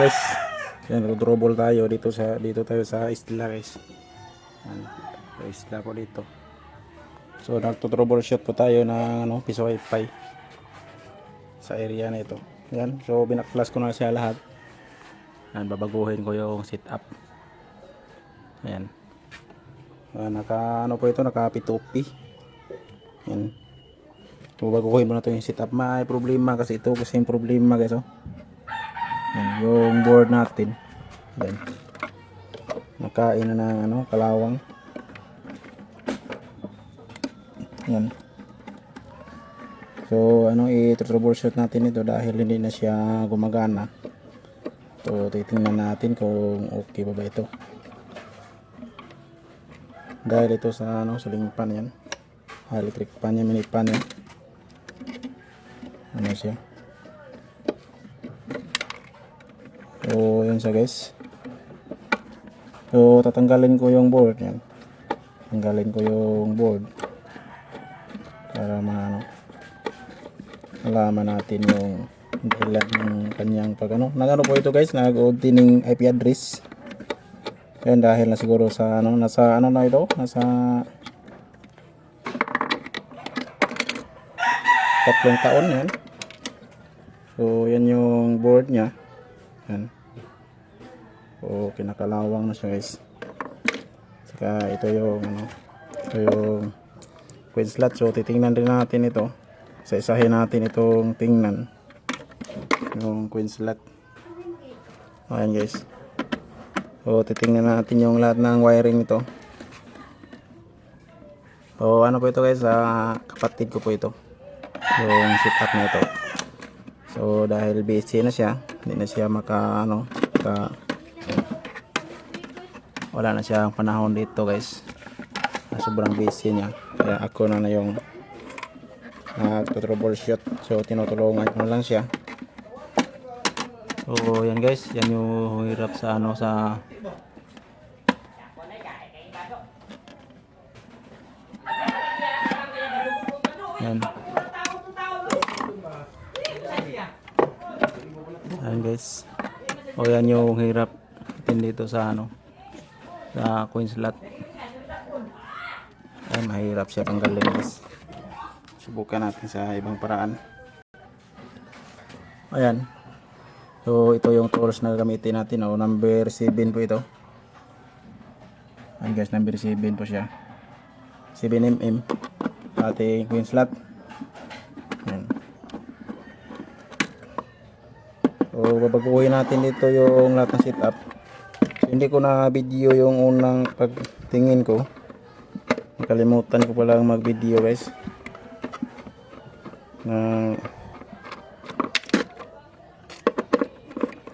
guys, yan, trouble tayo dito tayo sa isla guys. Yan, sa isla po dito. So nagto-troubleshoot po tayo ng piso wifi sa area na ito. Yan, so binaklas ko na siya lahat. Yan, babaguhin ko yung setup. Yan. Naka po ito, naka P2P. Yan. So baguhin mo na ito yung setup. May problema kasi ito, kasi yung problema guys, oh. Yan, yung board natin. Yan. Nakain na ng kalawang. Yan. So i-troubleshoot natin ito dahil hindi na siya gumagana. So titingnan natin kung okay ba ito. Dahil ito sa ceiling fan yan. Electric fan yan, mini fan yan. Ano siya? So yun siya guys. So tatanggalin ko yung board yan. Tanggalin ko yung board para malaman natin yung dahilan ng kanyang nagano po ito guys, nag-obtaining IP address. Yan dahil na siguro sa nasa na ito, nasa 3 taon yan. So yan yung board niya. Yan. So kinakalawang na siya guys. Saka ito yung ito yung queen slot. So titingnan din natin ito. Isa-isahin natin itong tingnan yung queen slot. Ayan guys. So titingnan natin yung lahat ng wiring ito. So po ito guys, kapatid ko po ito. Yung setup na ito. So dahil busy na siya, hindi na siya wala na siyang panahon dito guys. Sobrang busy niya. Kaya ako na yung troubleshoot. So tinutulungan ko na lang siya. So yan guys, yan yung hirap sa yan. Ayan guys. O yan yung hirap din dito sa sa coin slot. Ay, mahirap siya tanggalin guys. Subukan natin sa ibang paraan. Ayan. So ito yung tools na gamitin natin. Number 7 po ito. Ayan guys, number 7 po siya. 7mm ating coin slot. Ayan. So babaguhin natin dito yung lahat ng setup. Hindi ko na video yung unang pagtingin ko. Nakalimutan ko palang mag video guys.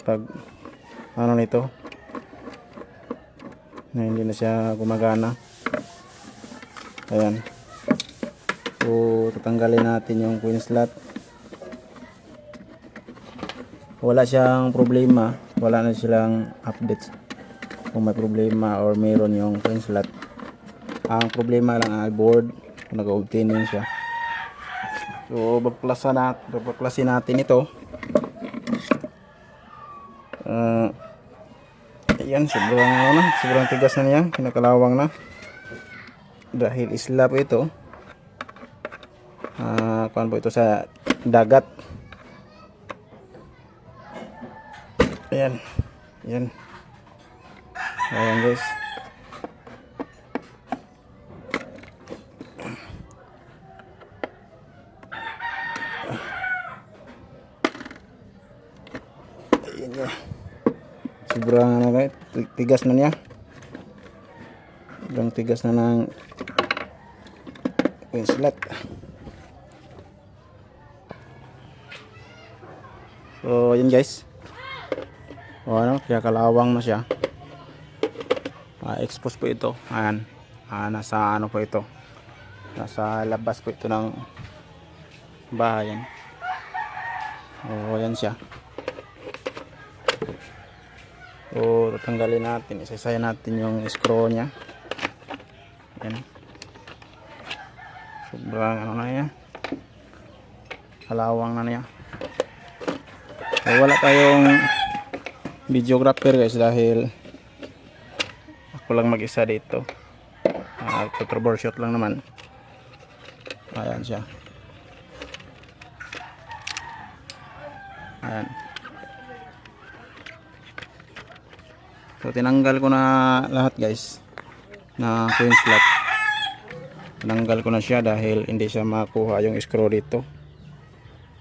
Pag nito na hindi na siya gumagana. Ayan. So tatanggalin natin yung queen slot. Wala siyang problema. Wala na silang updates kung may problema or meron yung queen slot. Ang problema lang ay board, nag-obtaining siya. So baklasin natin ito. Ayan, sobrang tigas na niya, kinakalawang na dahil isla po ito. Kuan po ito sa dagat. Ayan guys. Ayan ya. Sobrang tigas na niya. Sobrang tigas na ng queen slot. So yun guys. Kaya kalawang na siya. Expose po ito. Ayan. Nasa po ito. Nasa labas po ito ng bahayan. Yan siya. So tatanggalin natin. Isasayin natin yung screw nya. Ayan. Sobrang na niya. Kalawang na niya. So, wala tayong videographer guys dahil ako lang mag-isa dito. Troubleshoot lang naman. Ayan siya. Ayan. So tinanggal ko na lahat guys na coin slot. Tinanggal ko na siya dahil hindi siya makuha yung screw dito.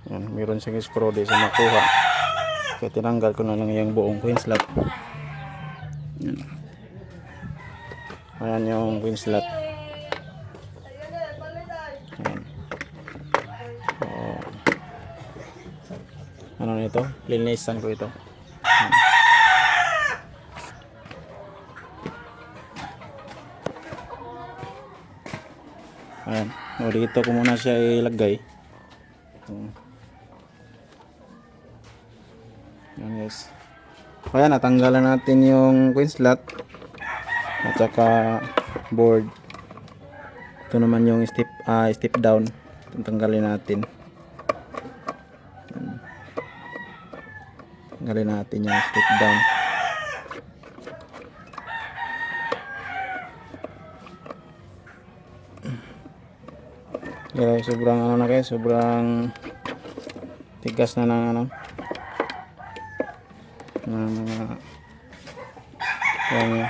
Ayan, meron siyang screw di siya makuha. Kaya tinanggal ko na lang yung buong coin slot. Ayan. Ayan yung coin slot. Ayan. Ano nito? Linisan ko ito. Ayan. O dito ko muna siya ilagay. Ayan guys. Ayan, natanggalan natin yung coin slot at saka board. Ito naman yung step down. Tanggalin natin. Tanggalin natin yung step down. Yeah, sobrang ano na guys, sobrang tigas na ng ano. Ayan.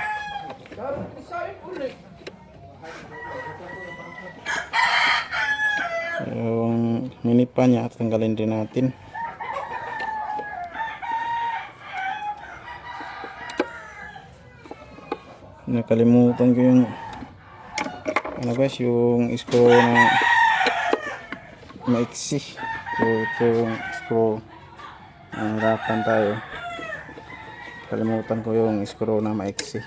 Yung minipa niya tanggalin din natin. Nakalimutan ko yung ano guys, yung screw na maiksi. So ito yung screw. Hirapan tayo. Kalimutan ko yung screw na maiksi.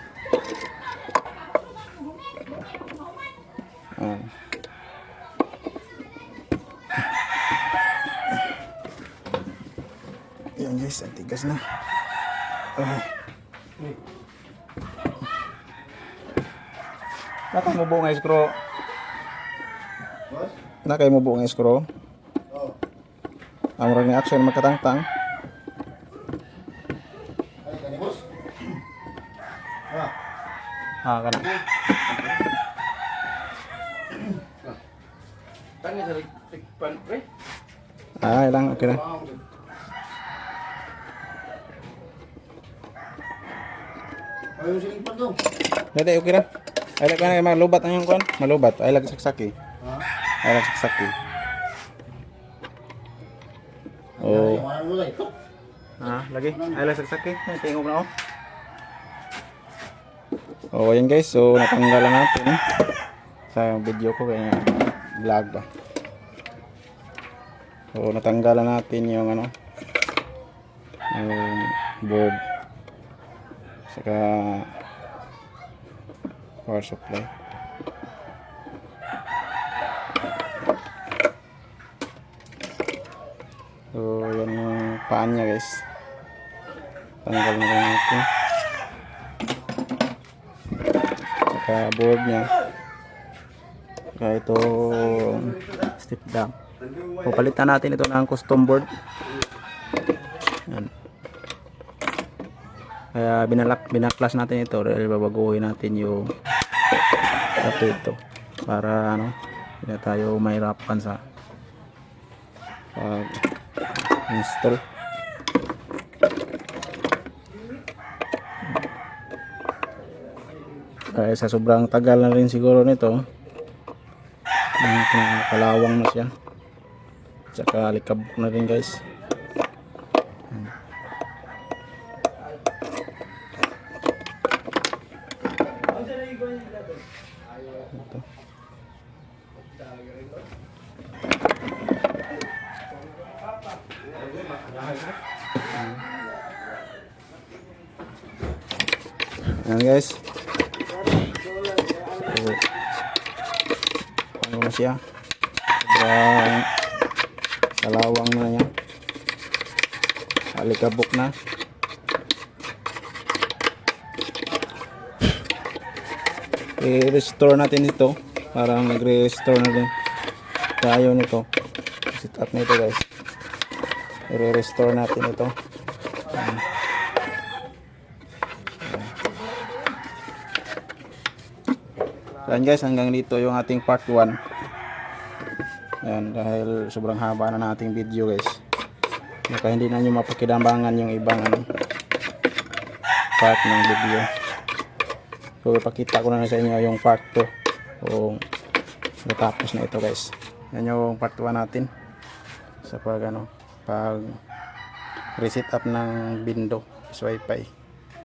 Yan guys, ang tigas na. Nakay mo buong screw. Nakay mo buong screw. Ang ni action makatangtang. Kana. Tangi sa tikpan, pre. Ilang okay na. Ayaw sa tikpan daw. Dede okay na. Ay lag na malubat ang yung kuan, malubat. Ay lag saksaki. Ha? Ay lag saksaki. Oh. Lagi. Ay lag saksaki. Tingog na oh. Oh, ayan guys. So natanggalan natin sa video ko kaya vlog ba. So natanggalan natin yung ano, yung board saka power supply. So yan yung paan niya guys. Tanggal na lang natin. Saka board niya. Saka ito step down. So palitan natin ito ng custom board. Yan. Kaya binaklas natin ito dahil babaguhin natin yung ito para ano, hindi tayo mahirapan sa install. Kaya sa sobrang tagal na rin siguro nito, kalawang na siya, tsaka likabok na rin guys. Ito. Ayan guys. So, ano na siya? Sobrang kalawang na niya. Alikabok na. I-restore natin ito para mag-restore na din tayo nito. Set up na ito guys. I-restore natin ito. Yan guys, hanggang dito yung ating part 1. Yan, dahil sobrang haba na nating video guys. Baka hindi na nyo mapakidambangan yung ibang part ng video. So ipakita ko na sa inyo yung part 2 kung natapos na ito guys. Yan yung part 1 natin sa pag reset up ng Windows Wi-Fi.